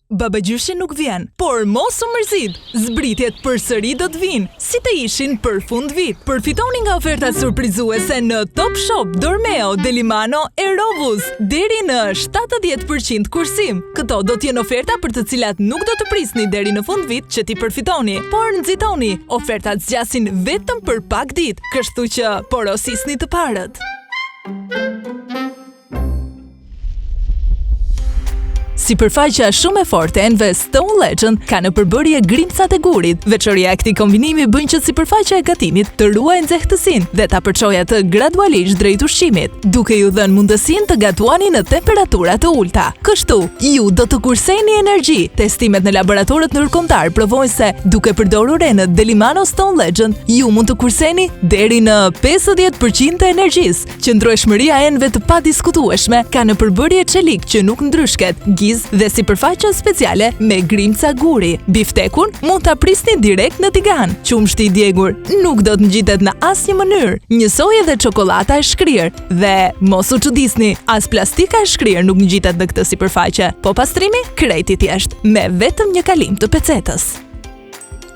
Babagjyshi nuk vjen, por mos u mërzit. Zbritjet përsëri do të vinë, si të ishin për fund vit. Përfitoni nga ofertat surprizuese në Top Shop, Dormeo, Delimano e Robus, deri në 70% kursim. Këto do t'jenë oferta për të cilat nuk do të prisni deri në fund vit që t'i përfitoni, por nxitoni, ofertat zgjasin vetëm për pak ditë, kështu që porosisni të parët. Sipërfaqja shumë e fortë e enve Stone Legend ka në përbërje grimcat e gurit. Veçoria e këtij kombinimi bën që sipërfaqja e gatimit të ruajë nxehtësinë dhe ta përçojë atë gradualisht drejt ushqimit, duke ju dhënë mundësinë të gatuani në temperatura të ulta. Kështu, ju do të kurseni energji. Testimet në laboratorët ndërkombëtar provojnë se duke përdorur enët Delimano Stone Legend, ju mund të kurseni deri në 50% të energjisë. Qëndrueshmëria e enëve të padiskutueshme ka në përbërje çelik që nuk ndryshket, dhe sipërfaqe speciale me grimca guri. Biftekun mund ta prisni direkt në tigan. Qumshti i djegur nuk do të ngjitet në asnjë mënyrë. Njësoj edhe çokolata e shkrir dhe mos u çudisni, as plastika e shkrir nuk ngjitet në këtë sipërfaqe. Po pastrimi krejt i thjesht me vetëm një kalim të pecetës.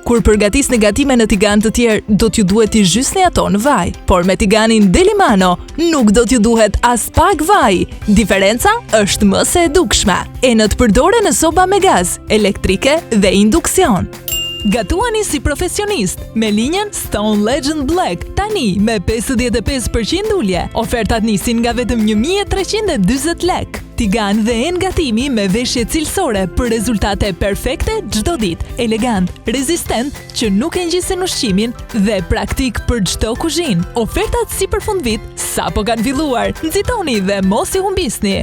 Kur përgatisni gatime në tigan të tjerë, do t'ju duhet t'i zhysni ato në vaj, por me tiganin Delimano nuk do t'ju duhet as pak vaj. Diferenca është më se e dukshme. Enët përdoren në soba me gaz, elektrike dhe induksion. Gatuani si profesionist me linjën Stone Legend Black, tani me 55% ulje. Ofertat nisin nga vetëm 1340 lek. Tigan dhe enë gatimi me veshje cilësore për rezultate perfekte çdo ditë, elegant, rezistent që nuk e ngjisin ushqimin dhe praktik për çdo kuzhinë. Ofertat si për fundvit sapo kanë filluar. Nxitoni dhe mos i humbisni.